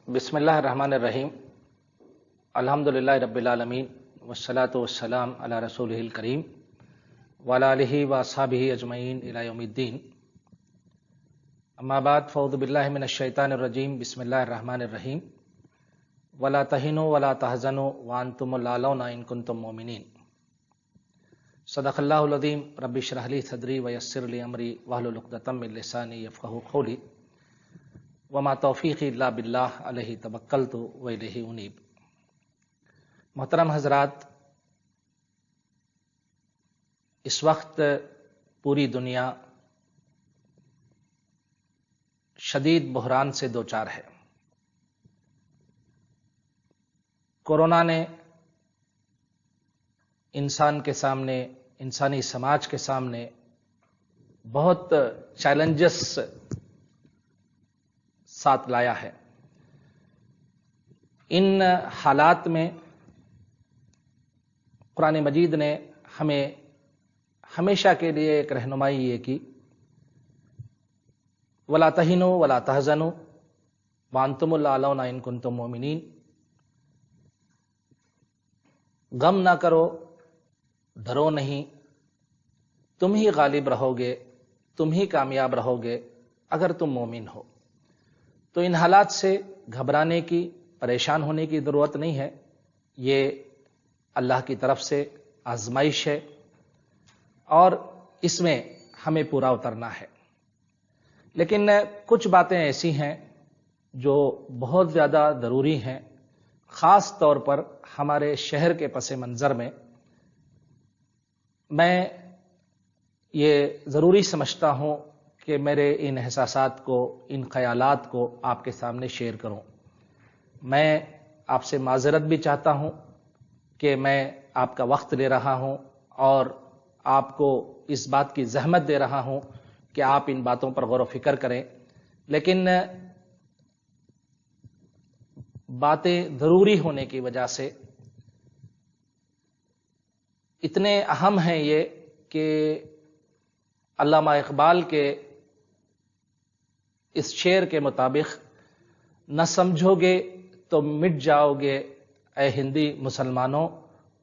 بسم اللہ الرحمن الرحیم الحمدللہ رب العالمین والصلاة والسلام علی رسولہ الکریم وعلی آلہ واصحابہ اجمعین الی یوم الدین. اما بعد فاعوذ باللہ من الشیطان الرجیم. بسم اللہ الرحمن الرحیم. ولا تہنوا ولا تحزنوا وانتم الاعلون ان کنتم مؤمنین. صدق اللہ العظیم. رب اشرح لی صدری ویسر لی امری واحلل عقدۃ من لسانی یفقہوا قولی. وما توفیقی الا باللہ علیہ توکلت والیہ انیب. محترم حضرات، اس وقت پوری دنیا شدید بحران سے دوچار ہے. کورونا نے انسان کے سامنے، انسانی سماج کے سامنے بہت چیلنجز ساتھ لایا ہے. ان حالات میں قرآن مجید نے ہمیں ہمیشہ کے لیے ایک رہنمائی یہ کی، وَلَا تَهِنُوا وَلَا تَحْزَنُوا وَأَنْتُمُ الْأَعْلَوْنَ إِن كُنتُم مُؤْمِنِينَ. غم نہ کرو، ڈرو نہیں، تم ہی غالب رہو گے، تم ہی کامیاب رہو گے اگر تم مومن ہو. تو ان حالات سے گھبرانے کی، پریشان ہونے کی ضرورت نہیں ہے. یہ اللہ کی طرف سے آزمائش ہے اور اس میں ہمیں پورا اترنا ہے. لیکن کچھ باتیں ایسی ہیں جو بہت زیادہ ضروری ہیں، خاص طور پر ہمارے شہر کے پس منظر میں. میں یہ ضروری سمجھتا ہوں کہ میرے ان احساسات کو، ان خیالات کو آپ کے سامنے شیئر کروں. میں آپ سے معذرت بھی چاہتا ہوں کہ میں آپ کا وقت لے رہا ہوں اور آپ کو اس بات کی زحمت دے رہا ہوں کہ آپ ان باتوں پر غور و فکر کریں. لیکن باتیں ضروری ہونے کی وجہ سے اتنے اہم ہیں یہ کہ علامہ اقبال کے اس شعر کے مطابق، نہ سمجھو گے تو مٹ جاؤ گے اے ہندی مسلمانوں،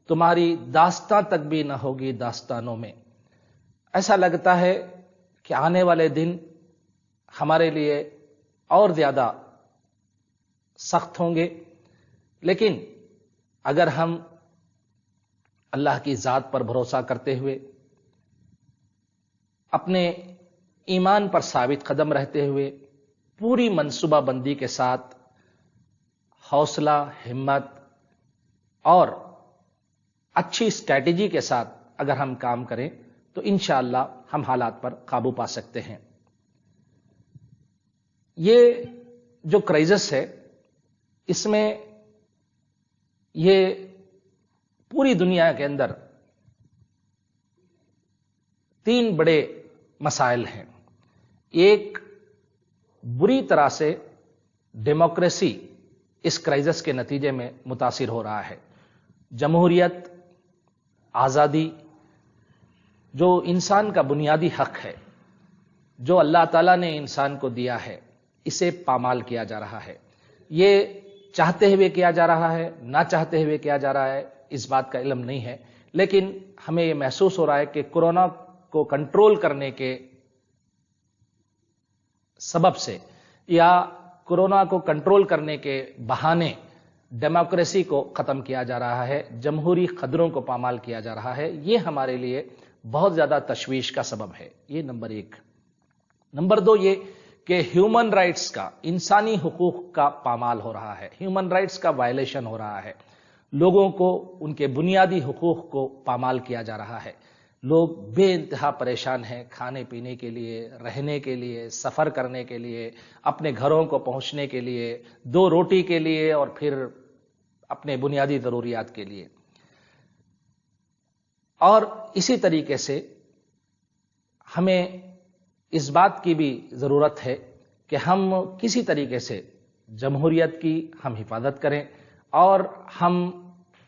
تمہاری داستاں تک بھی نہ ہوگی داستانوں میں. ایسا لگتا ہے کہ آنے والے دن ہمارے لیے اور زیادہ سخت ہوں گے. لیکن اگر ہم اللہ کی ذات پر بھروسہ کرتے ہوئے، اپنے ایمان پر ثابت قدم رہتے ہوئے، پوری منصوبہ بندی کے ساتھ، حوصلہ، ہمت اور اچھی اسٹریٹجی کے ساتھ اگر ہم کام کریں تو انشاءاللہ ہم حالات پر قابو پا سکتے ہیں. یہ جو کرائسس ہے، اس میں یہ پوری دنیا کے اندر 3 بڑے مسائل ہیں. ایک، بری طرح سے ڈیموکریسی اس کرائسس کے نتیجے میں متاثر ہو رہا ہے. جمہوریت، آزادی، جو انسان کا بنیادی حق ہے، جو اللہ تعالیٰ نے انسان کو دیا ہے، اسے پامال کیا جا رہا ہے. یہ چاہتے ہوئے کیا جا رہا ہے، نہ چاہتے ہوئے کیا جا رہا ہے، اس بات کا علم نہیں ہے. لیکن ہمیں یہ محسوس ہو رہا ہے کہ کورونا کو کنٹرول کرنے کے سبب سے یا کورونا کو کنٹرول کرنے کے بہانے ڈیموکریسی کو ختم کیا جا رہا ہے، جمہوری قدروں کو پامال کیا جا رہا ہے. یہ ہمارے لیے بہت زیادہ تشویش کا سبب ہے. یہ نمبر 1. نمبر 2 یہ کہ ہیومن رائٹس کا، انسانی حقوق کا پامال ہو رہا ہے، ہیومن رائٹس کا وائلیشن ہو رہا ہے. لوگوں کو ان کے بنیادی حقوق کو پامال کیا جا رہا ہے. لوگ بے انتہا پریشان ہیں، کھانے پینے کے لیے، رہنے کے لیے، سفر کرنے کے لیے، اپنے گھروں کو پہنچنے کے لیے، 2 روٹی کے لیے اور پھر اپنے بنیادی ضروریات کے لیے. اور اسی طریقے سے ہمیں اس بات کی بھی ضرورت ہے کہ ہم کسی طریقے سے جمہوریت کی ہم حفاظت کریں اور ہم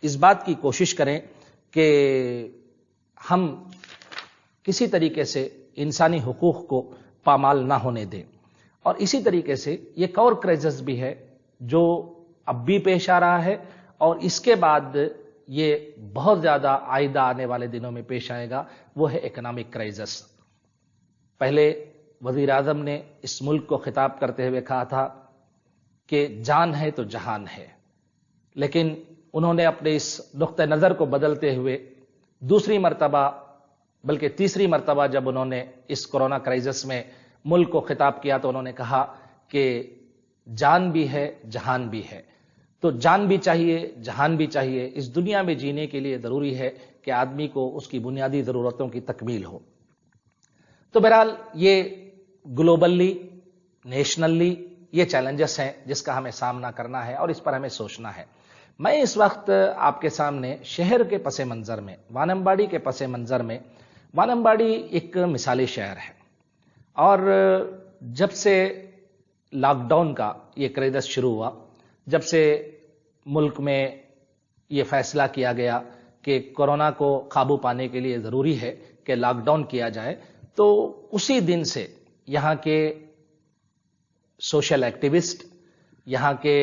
اس بات کی کوشش کریں کہ ہم کسی طریقے سے انسانی حقوق کو پامال نہ ہونے دیں. اور اسی طریقے سے ایک اور کرائسس بھی ہے جو اب بھی پیش آ رہا ہے اور اس کے بعد یہ بہت زیادہ آئندہ آنے والے دنوں میں پیش آئے گا، وہ ہے اکنامک کرائسس۔ پہلے وزیر اعظم نے اس ملک کو خطاب کرتے ہوئے کہا تھا کہ جان ہے تو جہان ہے، لیکن انہوں نے اپنے اس نقطہ نظر کو بدلتے ہوئے دوسری مرتبہ بلکہ تیسری مرتبہ جب انہوں نے اس کورونا کرائسس میں ملک کو خطاب کیا تو انہوں نے کہا کہ جان بھی ہے جہان بھی ہے۔ تو جان بھی چاہیے، جہان بھی چاہیے۔ اس دنیا میں جینے کے لیے ضروری ہے کہ آدمی کو اس کی بنیادی ضرورتوں کی تکمیل ہو۔ تو بہرحال یہ گلوبلی، نیشنلی یہ چیلنجز ہیں جس کا ہمیں سامنا کرنا ہے اور اس پر ہمیں سوچنا ہے۔ میں اس وقت آپ کے سامنے شہر کے پس منظر میں، وانمباڑی کے پس منظر میں، وانمباڑی ایک مثالی شہر ہے اور جب سے لاک ڈاؤن کا یہ کرائسس شروع ہوا، جب سے ملک میں یہ فیصلہ کیا گیا کہ کورونا کو قابو پانے کے لیے ضروری ہے کہ لاک ڈاؤن کیا جائے، تو اسی دن سے یہاں کے سوشل ایکٹیوسٹ، یہاں کے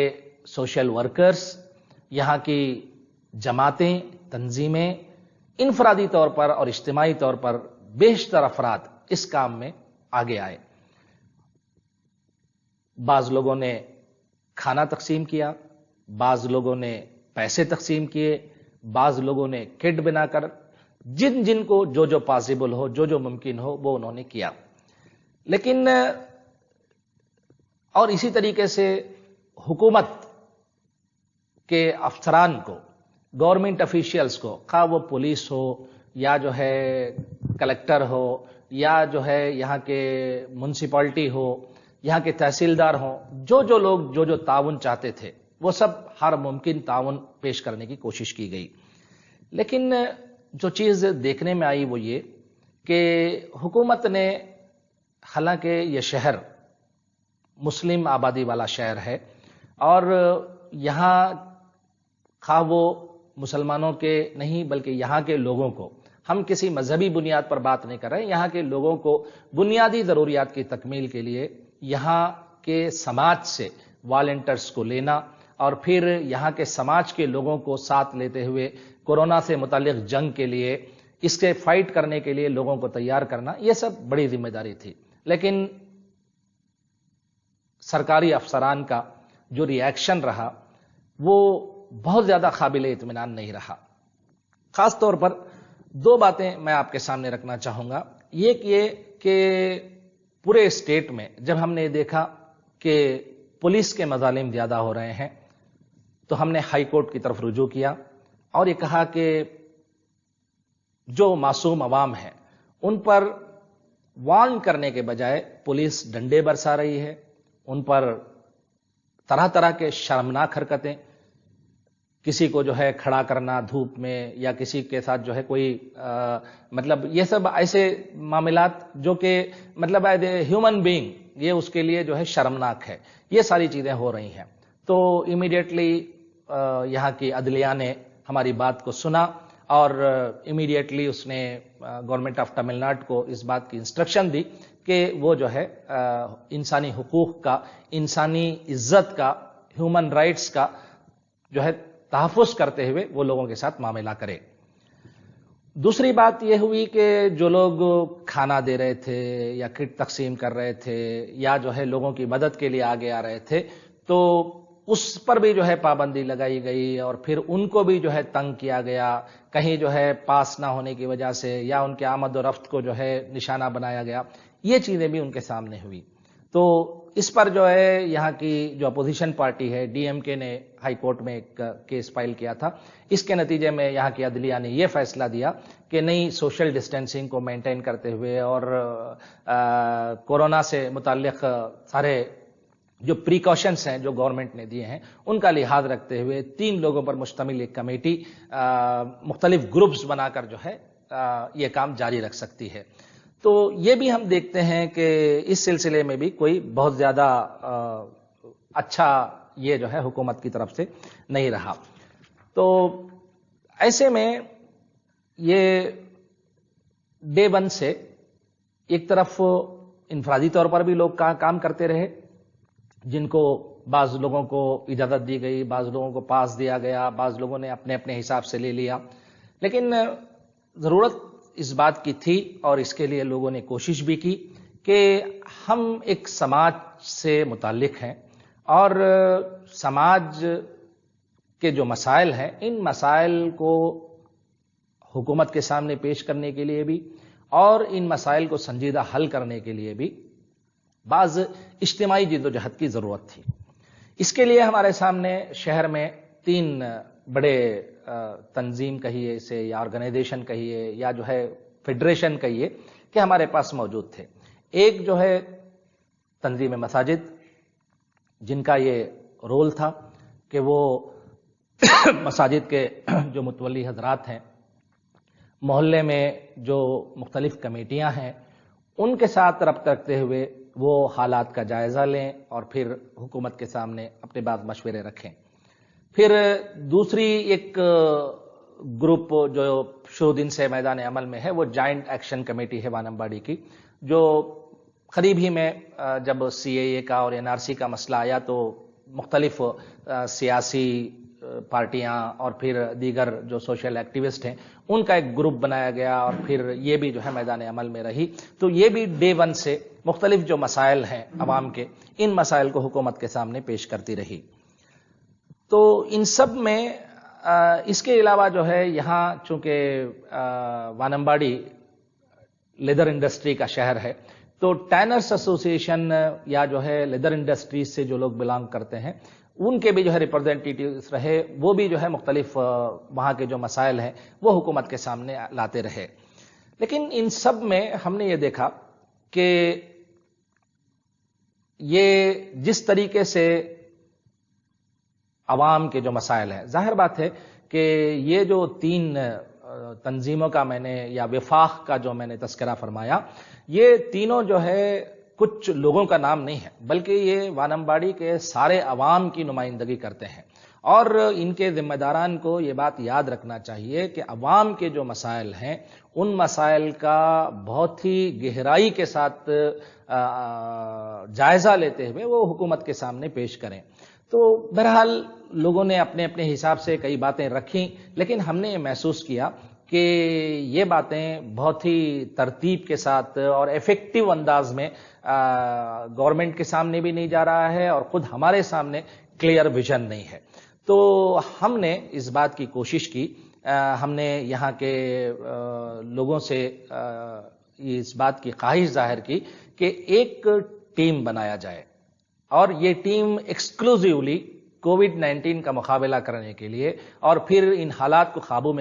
سوشل ورکرز، یہاں کی جماعتیں، تنظیمیں انفرادی طور پر اور اجتماعی طور پر بیشتر افراد اس کام میں آگے آئے۔ بعض لوگوں نے کھانا تقسیم کیا، بعض لوگوں نے پیسے تقسیم کیے، بعض لوگوں نے کٹ بنا کر جن جن کو جو جو پاسبل ہو، جو جو ممکن ہو وہ انہوں نے کیا۔ لیکن اور اسی طریقے سے حکومت کے افسران کو، گورنمنٹ افیشیلز کو، خواہ وہ پولیس ہو یا جو ہے کلکٹر ہو یا جو ہے یہاں کے میونسپلٹی ہو، یہاں کے تحصیلدار ہوں، جو جو لوگ جو جو تعاون چاہتے تھے وہ سب ہر ممکن تعاون پیش کرنے کی کوشش کی گئی۔ لیکن جو چیز دیکھنے میں آئی وہ یہ کہ حکومت نے، حالانکہ یہ شہر مسلم آبادی والا شہر ہے اور یہاں خواہ وہ مسلمانوں کے نہیں بلکہ یہاں کے لوگوں کو، ہم کسی مذہبی بنیاد پر بات نہیں کر رہے ہیں، یہاں کے لوگوں کو بنیادی ضروریات کی تکمیل کے لیے یہاں کے سماج سے والنٹرز کو لینا اور پھر یہاں کے سماج کے لوگوں کو ساتھ لیتے ہوئے کورونا سے متعلق جنگ کے لیے، اس کے فائٹ کرنے کے لیے لوگوں کو تیار کرنا، یہ سب بڑی ذمہ داری تھی۔ لیکن سرکاری افسران کا جو ری ایکشن رہا وہ بہت زیادہ قابل اطمینان نہیں رہا۔ خاص طور پر دو باتیں میں آپ کے سامنے رکھنا چاہوں گا۔ ایک یہ کہ پورے اسٹیٹ میں جب ہم نے دیکھا کہ پولیس کے مظالم زیادہ ہو رہے ہیں تو ہم نے ہائی کورٹ کی طرف رجوع کیا اور یہ کہا کہ جو معصوم عوام ہیں ان پر وارن کرنے کے بجائے پولیس ڈنڈے برسا رہی ہے، ان پر طرح طرح کے شرمناک حرکتیں، کسی کو جو ہے کھڑا کرنا دھوپ میں یا کسی کے ساتھ جو ہے کوئی مطلب یہ سب ایسے معاملات جو کہ مطلب ہیومن بینگ یہ اس کے لیے جو ہے شرمناک ہے، یہ ساری چیزیں ہو رہی ہیں۔ تو امیڈیٹلی یہاں کی عدلیہ نے ہماری بات کو سنا اور امیڈیٹلی اس نے گورنمنٹ آف تمل ناڈو کو اس بات کی انسٹرکشن دی کہ وہ جو ہے انسانی حقوق کا، انسانی عزت کا، ہیومن رائٹس کا جو ہے تحفظ کرتے ہوئے وہ لوگوں کے ساتھ معاملہ کرے۔ دوسری بات یہ ہوئی کہ جو لوگ کھانا دے رہے تھے یا کٹ تقسیم کر رہے تھے یا جو ہے لوگوں کی مدد کے لیے آگے آ رہے تھے تو اس پر بھی جو ہے پابندی لگائی گئی اور پھر ان کو بھی جو ہے تنگ کیا گیا، کہیں جو ہے پاس نہ ہونے کی وجہ سے یا ان کے آمد و رفت کو جو ہے نشانہ بنایا گیا، یہ چیزیں بھی ان کے سامنے ہوئی۔ تو اس پر جو ہے یہاں کی جو اپوزیشن پارٹی ہے ڈی ایم کے نے ہائی کورٹ میں ایک کیس فائل کیا تھا۔ اس کے نتیجے میں یہاں کی عدلیہ نے یہ فیصلہ دیا کہ نہیں، سوشل ڈسٹینسنگ کو مینٹین کرتے ہوئے اور کورونا سے متعلق سارے جو پریکاشنز ہیں جو گورنمنٹ نے دیے ہیں ان کا لحاظ رکھتے ہوئے 3 لوگوں پر مشتمل ایک کمیٹی مختلف گروپس بنا کر جو ہے یہ کام جاری رکھ سکتی ہے۔ تو یہ بھی ہم دیکھتے ہیں کہ اس سلسلے میں بھی کوئی بہت زیادہ اچھا یہ جو ہے حکومت کی طرف سے نہیں رہا۔ تو ایسے میں یہ ڈے 1 سے ایک طرف انفرادی طور پر بھی لوگ کام کرتے رہے، جن کو بعض لوگوں کو اجازت دی گئی، بعض لوگوں کو پاس دیا گیا، بعض لوگوں نے اپنے اپنے حساب سے لے لیا، لیکن ضرورت اس بات کی تھی اور اس کے لیے لوگوں نے کوشش بھی کی کہ ہم ایک سماج سے متعلق ہیں اور سماج کے جو مسائل ہیں ان مسائل کو حکومت کے سامنے پیش کرنے کے لیے بھی اور ان مسائل کو سنجیدہ حل کرنے کے لیے بھی بعض اجتماعی جدوجہد کی ضرورت تھی۔ اس کے لیے ہمارے سامنے شہر میں 3 بڑے تنظیم کہیے اسے یا آرگنائزیشن کہیے یا جو ہے فیڈریشن کہیے کہ ہمارے پاس موجود تھے۔ ایک جو ہے تنظیم مساجد، جن کا یہ رول تھا کہ وہ مساجد کے جو متولی حضرات ہیں، محلے میں جو مختلف کمیٹیاں ہیں، ان کے ساتھ ربط رکھتے ہوئے وہ حالات کا جائزہ لیں اور پھر حکومت کے سامنے اپنے بعض مشورے رکھیں۔ پھر دوسری ایک گروپ جو شروع دن سے میدان عمل میں ہے وہ جوائنٹ ایکشن کمیٹی ہے وانمباڑی کی، جو قریب ہی میں جب سی اے اے کا اور این آر سی کا مسئلہ آیا تو مختلف سیاسی پارٹیاں اور پھر دیگر جو سوشل ایکٹیوسٹ ہیں ان کا ایک گروپ بنایا گیا اور پھر یہ بھی جو ہے میدان عمل میں رہی۔ تو یہ بھی ڈے 1 سے مختلف جو مسائل ہیں عوام کے، ان مسائل کو حکومت کے سامنے پیش کرتی رہی۔ تو ان سب میں اس کے علاوہ جو ہے یہاں چونکہ وانمباڑی لیدر انڈسٹری کا شہر ہے تو ٹینرس ایسوسی ایشن یا جو ہے لیدر انڈسٹریز سے جو لوگ بلانگ کرتے ہیں ان کے بھی جو ہے ریپرزینٹیٹیوز رہے، وہ بھی جو ہے مختلف وہاں کے جو مسائل ہیں وہ حکومت کے سامنے لاتے رہے۔ لیکن ان سب میں ہم نے یہ دیکھا کہ یہ جس طریقے سے عوام کے جو مسائل ہیں، ظاہر بات ہے کہ یہ جو 3 تنظیموں کا میں نے یا وفاق کا جو میں نے تذکرہ فرمایا، یہ تینوں جو ہے کچھ لوگوں کا نام نہیں ہے، بلکہ یہ وانمباڑی کے سارے عوام کی نمائندگی کرتے ہیں، اور ان کے ذمہ داران کو یہ بات یاد رکھنا چاہیے کہ عوام کے جو مسائل ہیں ان مسائل کا بہت ہی گہرائی کے ساتھ جائزہ لیتے ہوئے وہ حکومت کے سامنے پیش کریں۔ تو بہرحال لوگوں نے اپنے اپنے حساب سے کئی باتیں رکھیں، لیکن ہم نے یہ محسوس کیا کہ یہ باتیں بہت ہی ترتیب کے ساتھ اور ایفیکٹو انداز میں گورنمنٹ کے سامنے بھی نہیں جا رہا ہے اور خود ہمارے سامنے کلیئر ویژن نہیں ہے۔ تو ہم نے اس بات کی کوشش کی، ہم نے یہاں کے لوگوں سے اس بات کی خواہش ظاہر کی کہ ایک ٹیم بنایا جائے اور یہ ٹیم ایکسکلوزیولی کووڈ-19 کا مقابلہ کرنے کے لیے اور پھر ان حالات کو قابو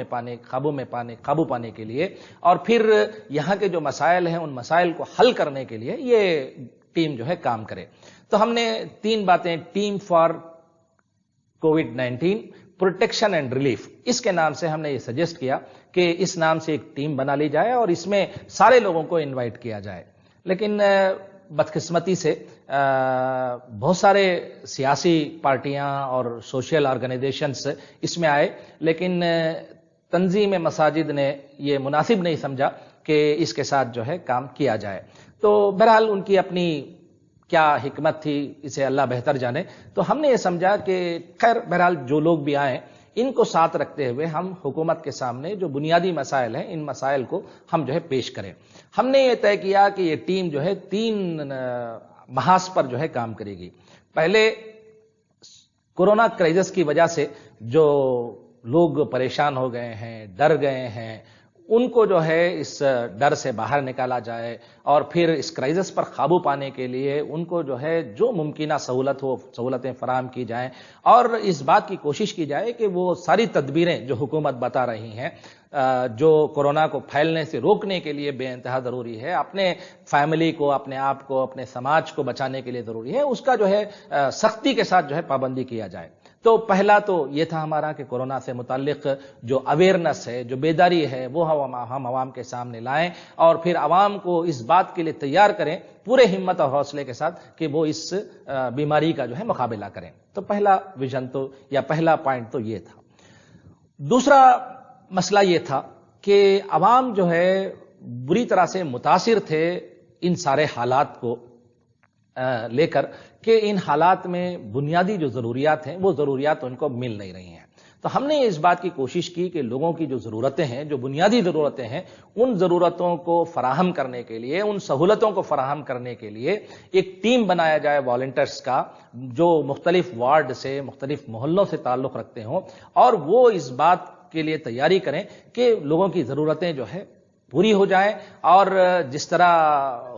پانے کے لیے اور پھر یہاں کے جو مسائل ہیں ان مسائل کو حل کرنے کے لیے یہ ٹیم جو ہے کام کرے۔ تو ہم نے 3 باتیں، ٹیم فار کووڈ-19 پروٹیکشن اینڈ ریلیف، اس کے نام سے ہم نے یہ سجیسٹ کیا کہ اس نام سے ایک ٹیم بنا لی جائے اور اس میں سارے لوگوں کو انوائٹ کیا جائے۔ لیکن بدقسمتی سے بہت سارے سیاسی پارٹیاں اور سوشل آرگنائزیشنز اس میں آئے، لیکن تنظیم مساجد نے یہ مناسب نہیں سمجھا کہ اس کے ساتھ جو ہے کام کیا جائے۔ تو بہرحال ان کی اپنی کیا حکمت تھی اسے اللہ بہتر جانے۔ تو ہم نے یہ سمجھا کہ خیر بہرحال جو لوگ بھی آئیں ان کو ساتھ رکھتے ہوئے ہم حکومت کے سامنے جو بنیادی مسائل ہیں ان مسائل کو ہم جو ہے پیش کریں۔ ہم نے یہ طے کیا کہ یہ ٹیم جو ہے 3 محاذ پر جو ہے کام کرے گی۔ پہلے کورونا کرائسس کی وجہ سے جو لوگ پریشان ہو گئے ہیں، ڈر گئے ہیں، ان کو جو ہے اس ڈر سے باہر نکالا جائے اور پھر اس کرائسس پر قابو پانے کے لیے ان کو جو ہے جو ممکنہ سہولتیں فراہم کی جائیں اور اس بات کی کوشش کی جائے کہ وہ ساری تدبیریں جو حکومت بتا رہی ہیں جو کورونا کو پھیلنے سے روکنے کے لیے بے انتہا ضروری ہے، اپنے فیملی کو، اپنے آپ کو، اپنے سماج کو بچانے کے لیے ضروری ہے، اس کا جو ہے سختی کے ساتھ جو ہے پابندی کیا جائے۔ تو پہلا تو یہ تھا ہمارا کہ کورونا سے متعلق جو اویئرنس ہے، جو بیداری ہے، وہ ہم عوام کے سامنے لائیں اور پھر عوام کو اس بات کے لیے تیار کریں پورے ہمت اور حوصلے کے ساتھ کہ وہ اس بیماری کا جو ہے مقابلہ کریں۔ تو پہلا ویژن تو یا پہلا پوائنٹ تو یہ تھا۔ دوسرا مسئلہ یہ تھا کہ عوام جو ہے بری طرح سے متاثر تھے ان سارے حالات کو لے کر کہ ان حالات میں بنیادی جو ضروریات ہیں وہ ضروریات ان کو مل نہیں رہی ہیں۔ تو ہم نے اس بات کی کوشش کی کہ لوگوں کی جو ضرورتیں ہیں، جو بنیادی ضرورتیں ہیں، ان ضرورتوں کو فراہم کرنے کے لیے، ان سہولتوں کو فراہم کرنے کے لیے ایک ٹیم بنایا جائے والنٹرز کا، جو مختلف وارڈ سے، مختلف محلوں سے تعلق رکھتے ہوں، اور وہ اس بات کے لیے تیاری کریں کہ لوگوں کی ضرورتیں جو ہے پوری ہو جائیں، اور جس طرح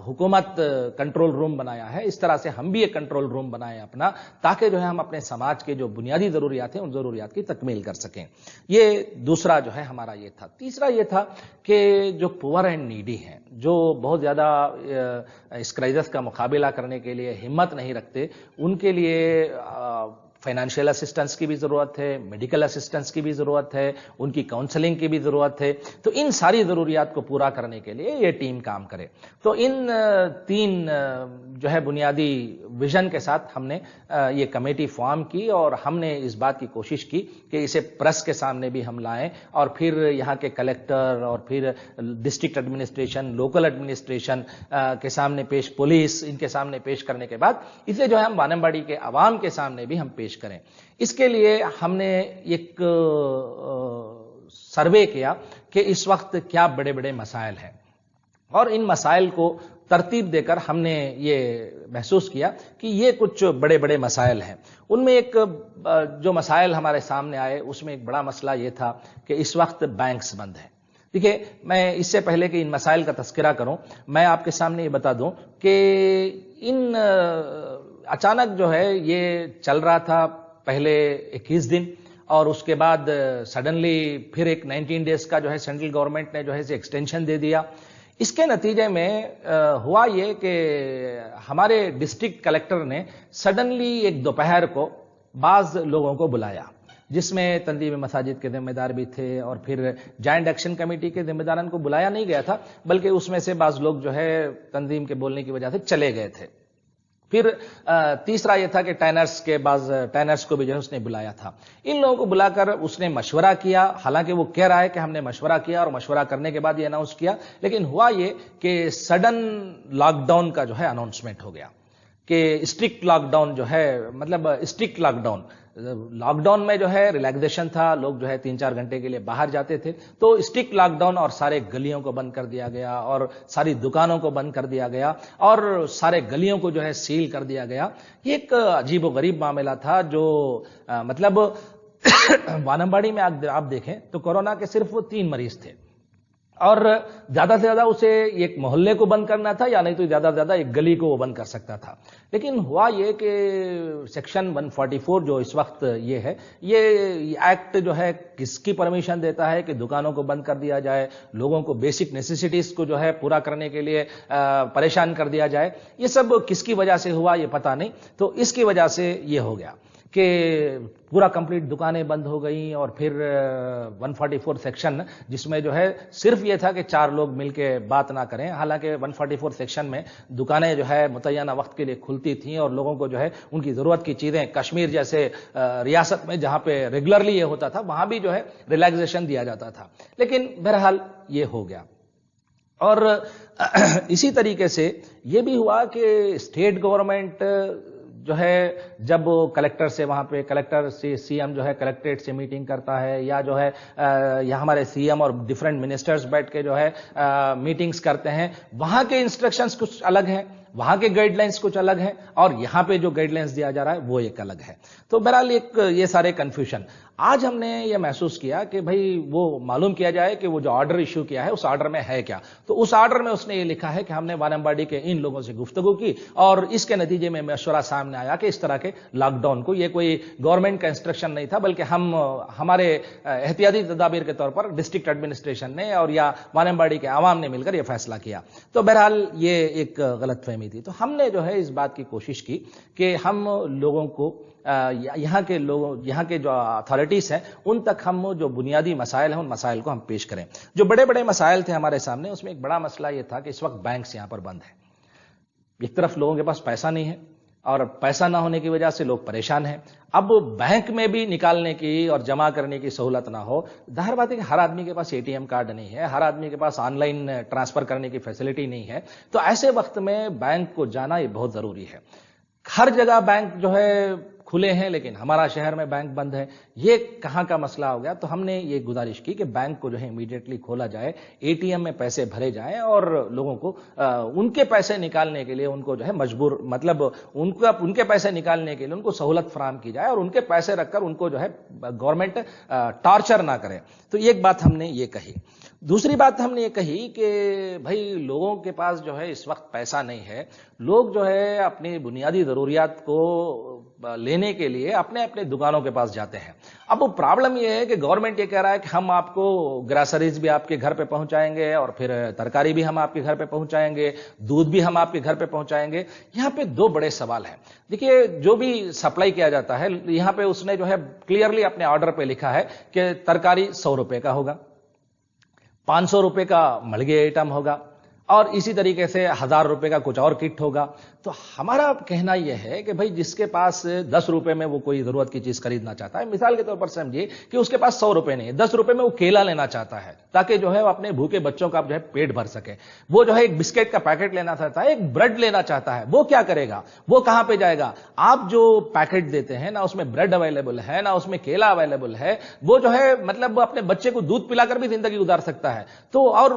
حکومت کنٹرول روم بنایا ہے اس طرح سے ہم بھی ایک کنٹرول روم بنائیں اپنا، تاکہ جو ہے ہم اپنے سماج کے جو بنیادی ضروریات ہیں ان ضروریات کی تکمیل کر سکیں۔ یہ دوسرا جو ہے ہمارا یہ تھا۔ تیسرا یہ تھا کہ جو پور اینڈ نیڈی ہیں، جو بہت زیادہ اس کرائسس کا مقابلہ کرنے کے لیے ہمت نہیں رکھتے، ان کے لیے فائنینشیل اسسٹنس کی بھی ضرورت ہے، میڈیکل اسسٹنس کی بھی ضرورت ہے، ان کی کاؤنسلنگ کی بھی ضرورت ہے۔ تو ان ساری ضروریات کو پورا کرنے کے لیے یہ ٹیم کام کرے۔ تو ان تین جو ہے بنیادی ویژن کے ساتھ ہم نے یہ کمیٹی فارم کی، اور ہم نے اس بات کی کوشش کی کہ اسے پریس کے سامنے بھی ہم لائیں، اور پھر یہاں کے کلیکٹر اور پھر ڈسٹرکٹ ایڈمنسٹریشن، لوکل ایڈمنسٹریشن کے سامنے پیش، پولیس، ان کے سامنے پیش کرنے کے بعد اسے جو ہے ہم وانمباڑی کے عوام کے سامنے بھی ہم پیش کریں۔ اس کے لیے ہم نے ایک سروے کیا کہ اس وقت کیا بڑے بڑے مسائل ہیں، اور ان مسائل کو ترتیب دے کر ہم نے یہ محسوس کیا کہ یہ کچھ بڑے بڑے مسائل ہیں۔ ان میں ایک جو مسائل ہمارے سامنے آئے اس میں ایک بڑا مسئلہ یہ تھا کہ اس وقت بینکس بند ہیں۔ دیکھیے، میں اس سے پہلے کہ ان مسائل کا تذکرہ کروں، میں آپ کے سامنے یہ بتا دوں کہ ان اچانک جو ہے یہ چل رہا تھا پہلے 21 دن، اور اس کے بعد سڈنلی پھر ایک 19 ڈیز کا جو ہے سینٹرل گورنمنٹ نے جو ہے ایکسٹینشن دے دیا۔ اس کے نتیجے میں ہوا یہ کہ ہمارے ڈسٹرکٹ کلیکٹر نے سڈنلی ایک دوپہر کو بعض لوگوں کو بلایا، جس میں تنظیم مساجد کے ذمہ دار بھی تھے، اور پھر جوائنٹ ایکشن کمیٹی کے ذمہ داران کو بلایا نہیں گیا تھا، بلکہ اس میں سے بعض لوگ جو ہے تنظیم کے بولنے کی وجہ سے چلے گئے تھے۔ پھر تیسرا یہ تھا کہ ٹینرز کو بھی جو ہے اس نے بلایا تھا۔ ان لوگوں کو بلا کر اس نے مشورہ کیا، حالانکہ وہ کہہ رہا ہے کہ ہم نے مشورہ کیا، اور مشورہ کرنے کے بعد یہ اناؤنس کیا، لیکن ہوا یہ کہ سڈن لاک ڈاؤن کا جو ہے اناؤنسمنٹ ہو گیا کہ اسٹرکٹ لاک ڈاؤن جو ہے، مطلب اسٹرکٹ لاک ڈاؤن میں جو ہے ریلیکسیشن تھا، لوگ جو ہے 3-4 گھنٹے کے لیے باہر جاتے تھے، تو اسٹرکٹ لاک ڈاؤن، اور سارے گلیوں کو بند کر دیا گیا، اور ساری دکانوں کو بند کر دیا گیا، اور سارے گلیوں کو جو ہے سیل کر دیا گیا۔ یہ ایک عجیب و غریب معاملہ تھا، جو مطلب وانمباڑی میں آپ دیکھیں تو کورونا کے صرف 3 مریض تھے، اور زیادہ سے زیادہ اسے ایک محلے کو بند کرنا تھا، یا نہیں تو زیادہ سے زیادہ ایک گلی کو وہ بند کر سکتا تھا۔ لیکن ہوا یہ کہ سیکشن 144 جو اس وقت یہ ہے، یہ ایکٹ جو ہے کس کی پرمیشن دیتا ہے کہ دکانوں کو بند کر دیا جائے، لوگوں کو بیسک نیسیسٹیز کو جو ہے پورا کرنے کے لیے پریشان کر دیا جائے؟ یہ سب کس کی وجہ سے ہوا یہ پتہ نہیں۔ تو اس کی وجہ سے یہ ہو گیا کہ پورا کمپلیٹ دکانیں بند ہو گئیں، اور پھر 144 سیکشن جس میں جو ہے صرف یہ تھا کہ 4 لوگ مل کے بات نہ کریں، حالانکہ 144 سیکشن میں دکانیں جو ہے متعینہ وقت کے لیے کھلتی تھیں، اور لوگوں کو جو ہے ان کی ضرورت کی چیزیں، کشمیر جیسے ریاست میں جہاں پہ ریگولرلی یہ ہوتا تھا وہاں بھی جو ہے ریلیکسیشن دیا جاتا تھا، لیکن بہرحال یہ ہو گیا۔ اور اسی طریقے سے یہ بھی ہوا کہ اسٹیٹ گورنمنٹ جو ہے جب کلیکٹر سے وہاں پہ کلیکٹر سے سی ایم جو ہے کلیکٹریٹ سے میٹنگ کرتا ہے، یا جو ہے یا ہمارے سی ایم اور ڈیفرنٹ منسٹرز بیٹھ کے جو ہے میٹنگز کرتے ہیں، وہاں کے انسٹرکشنز کچھ الگ ہیں، وہاں کے گائیڈ لائنز کچھ الگ ہیں، اور یہاں پہ جو گائیڈ لائنز دیا جا رہا ہے وہ ایک الگ ہے۔ تو بہرحال ایک یہ سارے کنفیوژن۔ آج ہم نے یہ محسوس کیا کہ بھائی وہ معلوم کیا جائے کہ وہ جو آرڈر ایشو کیا ہے اس آرڈر میں ہے کیا۔ تو اس آرڈر میں اس نے یہ لکھا ہے کہ ہم نے وانمباڑی کے ان لوگوں سے گفتگو کی، اور اس کے نتیجے میں مشورہ سامنے آیا کہ اس طرح کے لاک ڈاؤن کو، یہ کوئی گورنمنٹ کا انسٹرکشن نہیں تھا، بلکہ ہمارے احتیاطی تدابیر کے طور پر ڈسٹرکٹ ایڈمنسٹریشن نے اور یا وانمباڑی کے عوام نے مل کر یہ فیصلہ کیا۔ تو بہرحال یہ ایک غلط فہمی تھی۔ تو ہم نے جو ہے اس بات کی کوشش کی کہ ہم لوگوں کو، یہاں کے جو اتھارٹیز ہیں ان تک ہم جو بنیادی مسائل ہیں ان مسائل کو ہم پیش کریں۔ جو بڑے بڑے مسائل تھے ہمارے سامنے، اس میں ایک بڑا مسئلہ یہ تھا کہ اس وقت بینکس یہاں پر بند ہیں۔ ایک طرف لوگوں کے پاس پیسہ نہیں ہے، اور پیسہ نہ ہونے کی وجہ سے لوگ پریشان ہیں. اب بینک میں بھی نکالنے کی اور جمع کرنے کی سہولت نہ ہو. ظاہر بات ہے کہ ہر آدمی کے پاس اے ٹی ایم کارڈ نہیں ہے, ہر آدمی کے پاس آن لائن ٹرانسفر کرنے کی فیسلٹی نہیں ہے. تو ایسے وقت میں بینک کو جانا یہ بہت ضروری ہے. ہر جگہ بینک جو ہے کھلے ہیں لیکن ہمارا شہر میں بینک بند ہے. یہ کہاں کا مسئلہ ہو گیا؟ تو ہم نے یہ گزارش کی کہ بینک کو جو ہے امیڈیٹلی کھولا جائے, اے ٹی ایم میں پیسے بھرے جائیں اور لوگوں کو ان کے پیسے نکالنے کے لیے ان کو جو ہے مجبور, مطلب ان کے پیسے نکالنے کے لیے ان کو سہولت فراہم کی جائے اور ان کے پیسے رکھ کر ان کو جو ہے گورنمنٹ ٹارچر نہ کرے. تو ایک بات ہم نے یہ کہی. دوسری بات ہم نے یہ کہی کہ بھائی لوگوں کے پاس جو ہے اس وقت پیسہ نہیں ہے. لوگ جو ہے اپنی بنیادی ضروریات کو لینے کے لیے اپنے اپنے دکانوں کے پاس جاتے ہیں. اب وہ پرابلم یہ ہے کہ گورنمنٹ یہ کہہ رہا ہے کہ ہم آپ کو گراسریز بھی آپ کے گھر پہ پہنچائیں گے اور پھر ترکاری بھی ہم آپ کے گھر پہ پہنچائیں گے, دودھ بھی ہم آپ کے گھر پہ پہنچائیں گے. یہاں پہ دو بڑے سوال ہیں. دیکھیے, جو بھی سپلائی کیا جاتا ہے یہاں پہ اس نے جو ہے کلیئرلی اپنے آرڈر پہ لکھا ہے کہ ترکاری 100 روپے کا ہوگا, 500 روپے کا ملگے آئٹم ہوگا اور اسی طریقے سے 1000 روپے کا کچھ اور کٹ ہوگا. تو ہمارا کہنا یہ ہے کہ بھائی جس کے پاس 10 روپے میں وہ کوئی ضرورت کی چیز خریدنا چاہتا ہے, مثال کے طور پر سمجھیے کہ اس کے پاس 100 روپے نہیں ہے, 10 روپے میں وہ کیلا لینا چاہتا ہے تاکہ جو ہے وہ اپنے بھوکے بچوں کا جو ہے پیٹ بھر سکے. وہ جو ہے ایک بسکٹ کا پیکٹ لینا چاہتا ہے, ایک بریڈ لینا چاہتا ہے. وہ کیا کرے گا؟ وہ کہاں پہ جائے گا؟ آپ جو پیکٹ دیتے ہیں نہ اس میں بریڈ اویلیبل ہے نہ اس میں کیلا اویلیبل ہے. وہ جو ہے مطلب اپنے بچے کو دودھ پلا کر بھی زندگی گزار سکتا ہے. تو اور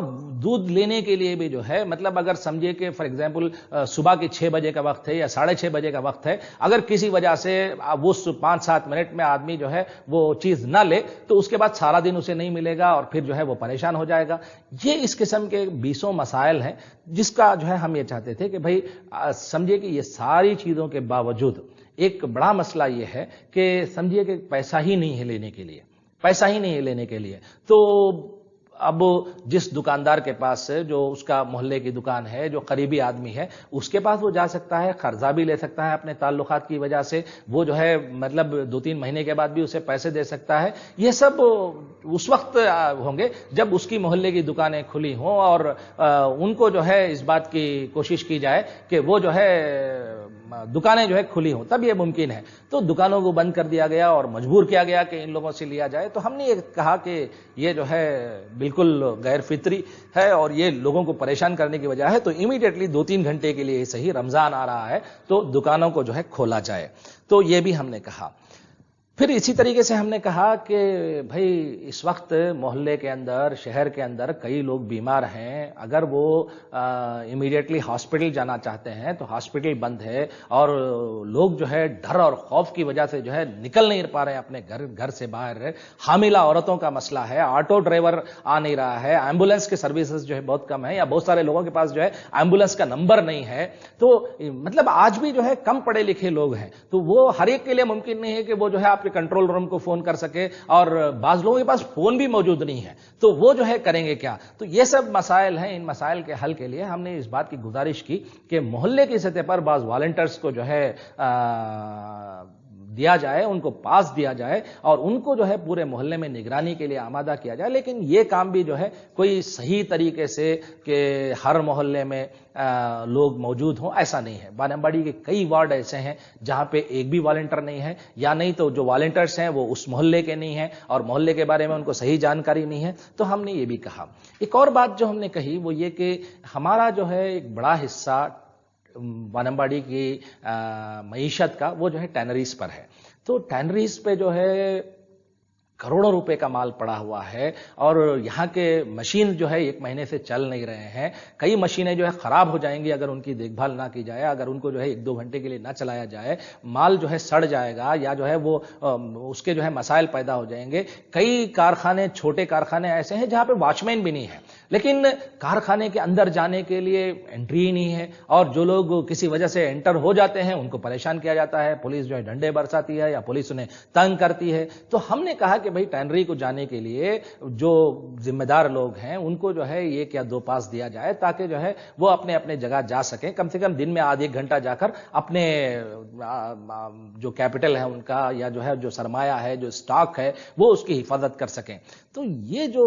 دودھ لینے کے لیے بھی جو ہے مطلب اگر سمجھیے کہ فار ایگزامپل صبح کے 6 بجے کا وقت ہے یا 6:30 بجے کا وقت ہے, اگر کسی وجہ سے وہ 5-7 منٹ میں آدمی جو ہے وہ چیز نہ لے تو اس کے بعد سارا دن اسے نہیں ملے گا اور پھر جو ہے وہ پریشان ہو جائے گا. یہ اس قسم کے 20 مسائل ہیں جس کا جو ہے ہم یہ چاہتے تھے کہ بھائی سمجھیے کہ یہ ساری چیزوں کے باوجود ایک بڑا مسئلہ یہ ہے کہ سمجھیے کہ پیسہ ہی نہیں ہے لینے کے لیے, پیسہ ہی نہیں ہے لینے کے لیے. تو اب جس دکاندار کے پاس جو اس کا محلے کی دکان ہے, جو قریبی آدمی ہے, اس کے پاس وہ جا سکتا ہے, قرضہ بھی لے سکتا ہے اپنے تعلقات کی وجہ سے. وہ جو ہے مطلب 2-3 مہینے کے بعد بھی اسے پیسے دے سکتا ہے. یہ سب اس وقت ہوں گے جب اس کی محلے کی دکانیں کھلی ہوں اور ان کو جو ہے اس بات کی کوشش کی جائے کہ وہ جو ہے دکانیں جو ہے کھلی ہوں, تب یہ ممکن ہے. تو دکانوں کو بند کر دیا گیا اور مجبور کیا گیا کہ ان لوگوں سے لیا جائے. تو ہم نے یہ کہا کہ یہ جو ہے بالکل غیر فطری ہے اور یہ لوگوں کو پریشان کرنے کی وجہ ہے. تو امیڈیٹلی 2-3 گھنٹے کے لیے صحیح رمضان آ رہا ہے تو دکانوں کو جو ہے کھولا جائے. تو یہ بھی ہم نے کہا. پھر اسی طریقے سے ہم نے کہا کہ بھائی اس وقت محلے کے اندر, شہر کے اندر کئی لوگ بیمار ہیں. اگر وہ امیڈیٹلی ہاسپٹل جانا چاہتے ہیں تو ہاسپٹل بند ہے اور لوگ جو ہے ڈر اور خوف کی وجہ سے جو ہے نکل نہیں پا رہے ہیں اپنے گھر سے باہر. حاملہ عورتوں کا مسئلہ ہے, آٹو ڈرائیور آ نہیں رہا ہے, ایمبولینس کے سروسز جو ہے بہت کم ہے یا بہت سارے لوگوں کے پاس جو ہے ایمبولینس کا نمبر نہیں ہے. تو مطلب آج بھی جو ہے کم پڑھے لکھے لوگ ہیں. تو وہ ہر ایک کے لیے ممکن نہیں ہے کہ وہ جو ہے آپ کنٹرول روم کو فون کر سکے اور بعض لوگوں کے پاس فون بھی موجود نہیں ہے. تو وہ جو ہے کریں گے کیا؟ تو یہ سب مسائل ہیں. ان مسائل کے حل کے لیے ہم نے اس بات کی گزارش کی کہ محلے کی سطح پر بعض والنٹرز کو جو ہے دیا جائے, ان کو پاس دیا جائے اور ان کو جو ہے پورے محلے میں نگرانی کے لیے آمادہ کیا جائے. لیکن یہ کام بھی جو ہے کوئی صحیح طریقے سے کہ ہر محلے میں لوگ موجود ہوں ایسا نہیں ہے. بانمباڑی کے کئی وارڈ ایسے ہیں جہاں پہ ایک بھی والنٹر نہیں ہے, یا نہیں تو جو والنٹرز ہیں وہ اس محلے کے نہیں ہیں اور محلے کے بارے میں ان کو صحیح جانکاری نہیں ہے. تو ہم نے یہ بھی کہا. ایک اور بات جو ہم نے کہی وہ یہ کہ ہمارا جو ہے ایک بڑا حصہ بانمباڑی کی معیشت کا وہ جو ہے ٹینریز پر ہے. تو ٹینریز پہ جو ہے کروڑوں روپے کا مال پڑا ہوا ہے اور یہاں کے مشین جو ہے 1 مہینے سے چل نہیں رہے ہیں. کئی مشینیں جو ہے خراب ہو جائیں گی اگر ان کی دیکھ بھال نہ کی جائے, اگر ان کو جو ہے 1-2 گھنٹے کے لیے نہ چلایا جائے. مال جو ہے سڑ جائے گا یا جو ہے وہ اس کے جو ہے مسائل پیدا ہو جائیں گے. کئی کارخانے, چھوٹے کارخانے ایسے ہیں جہاں پہ واچ مین بھی نہیں ہے, لیکن کارخانے کے اندر جانے کے لیے انٹری ہی نہیں ہے اور جو لوگ کسی وجہ سے انٹر ہو جاتے ہیں ان کو پریشان کیا جاتا ہے. پولیس جو ہے ڈنڈے برساتی ہے یا پولیس انہیں تنگ کرتی ہے. تو ہم نے کہا کہ بھئی ٹینری کو جانے کے لیے جو ذمہ دار لوگ ہیں ان کو جو ہے 1 یا 2 پاس دیا جائے تاکہ جو ہے وہ اپنے اپنے جگہ جا سکیں. کم سے کم دن میں آدھ 1 گھنٹہ جا کر اپنے جو کیپٹل ہے ان کا یا جو ہے جو سرمایہ ہے, جو سٹاک ہے, وہ اس کی حفاظت کر سکیں. تو یہ جو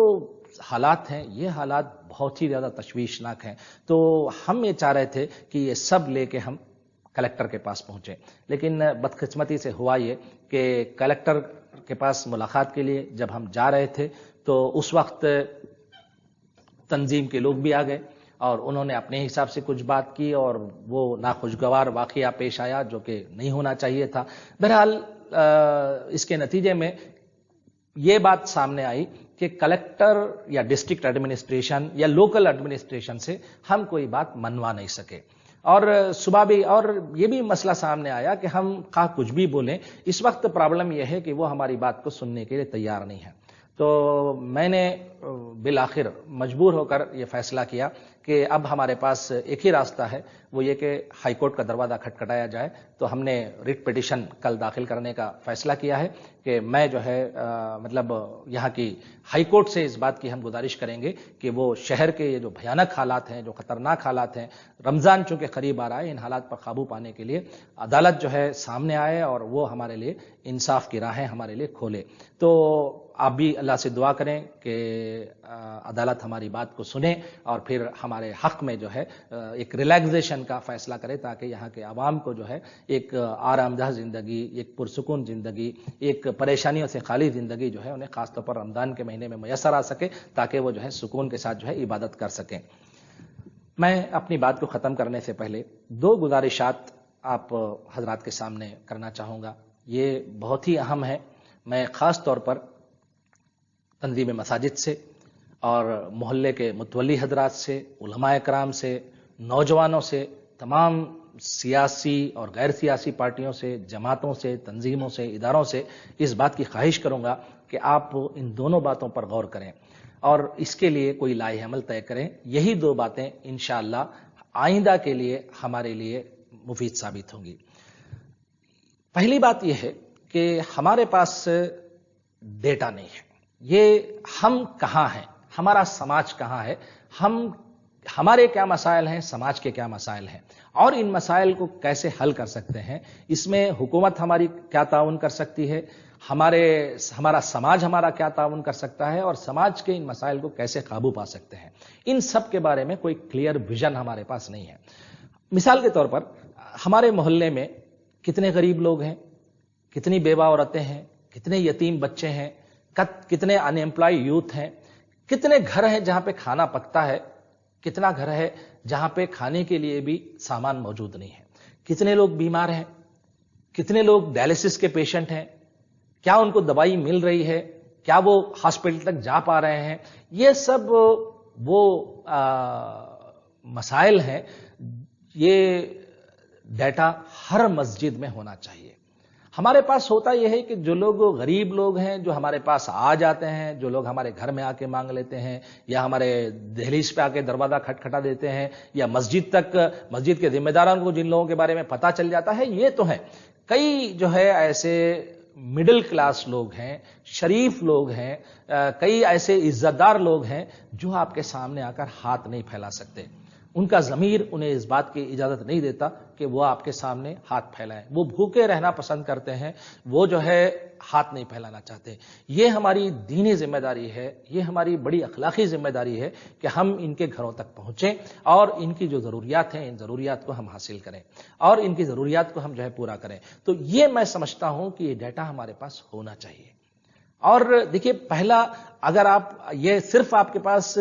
حالات ہیں یہ حالات بہت ہی زیادہ تشویشناک ہیں. تو ہم یہ چاہ رہے تھے کہ یہ سب لے کے ہم کلکٹر کے پاس پہنچے، لیکن بدقسمتی سے ہوا یہ کہ کلکٹر کے پاس ملاقات کے لیے جب ہم جا رہے تھے تو اس وقت تنظیم کے لوگ بھی آ گئے اور انہوں نے اپنے حساب سے کچھ بات کی اور وہ ناخوشگوار واقعہ پیش آیا جو کہ نہیں ہونا چاہیے تھا۔ بہرحال اس کے نتیجے میں یہ بات سامنے آئی کہ کلکٹر یا ڈسٹرکٹ ایڈمنسٹریشن یا لوکل ایڈمنسٹریشن سے ہم کوئی بات منوا نہیں سکے، اور صبح بھی اور یہ بھی مسئلہ سامنے آیا کہ ہم کچھ بھی بولیں، اس وقت پرابلم یہ ہے کہ وہ ہماری بات کو سننے کے لیے تیار نہیں ہے۔ تو میں نے بالآخر مجبور ہو کر یہ فیصلہ کیا کہ اب ہمارے پاس ایک ہی راستہ ہے، وہ یہ کہ ہائی کورٹ کا دروازہ کھٹکھٹایا جائے۔ تو ہم نے ریٹ پٹیشن کل داخل کرنے کا فیصلہ کیا ہے کہ میں جو ہے مطلب یہاں کی ہائی کورٹ سے اس بات کی ہم گزارش کریں گے کہ وہ شہر کے یہ جو بھیانک حالات ہیں، جو خطرناک حالات ہیں، رمضان چونکہ قریب آ رہا ہے، ان حالات پر قابو پانے کے لیے عدالت جو ہے سامنے آئے اور وہ ہمارے لیے انصاف کی راہیں ہمارے لیے کھولے۔ تو آپ بھی اللہ سے دعا کریں کہ عدالت ہماری بات کو سنے اور پھر ہمارے حق میں جو ہے ایک ریلیکسیشن کا فیصلہ کرے، تاکہ یہاں کے عوام کو جو ہے ایک آرام دہ زندگی، ایک پرسکون زندگی، ایک پریشانیوں سے خالی زندگی جو ہے انہیں خاص طور پر رمضان کے مہینے میں میسر آ سکے، تاکہ وہ جو ہے سکون کے ساتھ جو ہے عبادت کر سکیں۔ میں اپنی بات کو ختم کرنے سے پہلے دو گزارشات آپ حضرات کے سامنے کرنا چاہوں گا، یہ بہت ہی اہم ہے۔ میں خاص طور پر تنظیم مساجد سے اور محلے کے متولی حضرات سے، علماء کرام سے، نوجوانوں سے، تمام سیاسی اور غیر سیاسی پارٹیوں سے، جماعتوں سے، تنظیموں سے، اداروں سے اس بات کی خواہش کروں گا کہ آپ ان دونوں باتوں پر غور کریں اور اس کے لیے کوئی لائحہ عمل طے کریں۔ یہی دو باتیں انشاءاللہ آئندہ کے لیے ہمارے لیے مفید ثابت ہوں گی۔ پہلی بات یہ ہے کہ ہمارے پاس ڈیٹا نہیں ہے، یہ ہم کہاں ہیں، ہمارا سماج کہاں ہے، ہمارے کیا مسائل ہیں، سماج کے کیا مسائل ہیں، اور ان مسائل کو کیسے حل کر سکتے ہیں۔ اس میں حکومت ہماری کیا تعاون کر سکتی ہے، ہمارا سماج ہمارا کیا تعاون کر سکتا ہے، اور سماج کے ان مسائل کو کیسے قابو پا سکتے ہیں، ان سب کے بارے میں کوئی کلیئر ویژن ہمارے پاس نہیں ہے۔ مثال کے طور پر ہمارے محلے میں کتنے غریب لوگ ہیں، کتنی بیوہ عورتیں ہیں، کتنے یتیم بچے ہیں، کتنے ان ایمپلائی یوتھ ہیں، کتنے گھر ہیں جہاں پہ کھانا پکتا ہے، کتنا گھر ہے جہاں پہ کھانے کے لیے بھی سامان موجود نہیں ہے، کتنے لوگ بیمار ہیں، کتنے لوگ ڈائلسس کے پیشنٹ ہیں، کیا ان کو دوائی مل رہی ہے، کیا وہ ہاسپٹل تک جا پا رہے ہیں۔ یہ سب وہ مسائل ہیں، یہ ڈیٹا ہر مسجد میں ہونا چاہیے۔ ہمارے پاس ہوتا یہ ہے کہ جو لوگ غریب لوگ ہیں، جو ہمارے پاس آ جاتے ہیں، جو لوگ ہمارے گھر میں آ کے مانگ لیتے ہیں یا ہمارے دہلیز پہ آ کے دروازہ کھٹکھٹا دیتے ہیں یا مسجد کے ذمہ داران کو جن لوگوں کے بارے میں پتہ چل جاتا ہے، یہ تو ہیں۔ کئی جو ہے ایسے مڈل کلاس لوگ ہیں، شریف لوگ ہیں، کئی ایسے عزت دار لوگ ہیں جو آپ کے سامنے آ کر ہاتھ نہیں پھیلا سکتے، ان کا ضمیر انہیں اس بات کی اجازت نہیں دیتا کہ وہ آپ کے سامنے ہاتھ پھیلائیں، وہ بھوکے رہنا پسند کرتے ہیں، وہ جو ہے ہاتھ نہیں پھیلانا چاہتے۔ یہ ہماری دینی ذمہ داری ہے، یہ ہماری بڑی اخلاقی ذمہ داری ہے کہ ہم ان کے گھروں تک پہنچیں اور ان کی جو ضروریات ہیں، ان ضروریات کو ہم حاصل کریں اور ان کی ضروریات کو ہم جو ہے پورا کریں۔ تو یہ میں سمجھتا ہوں کہ یہ ڈیٹا ہمارے پاس ہونا چاہیے۔ اور دیکھیے، پہلا اگر یہ صرف آپ کے پاس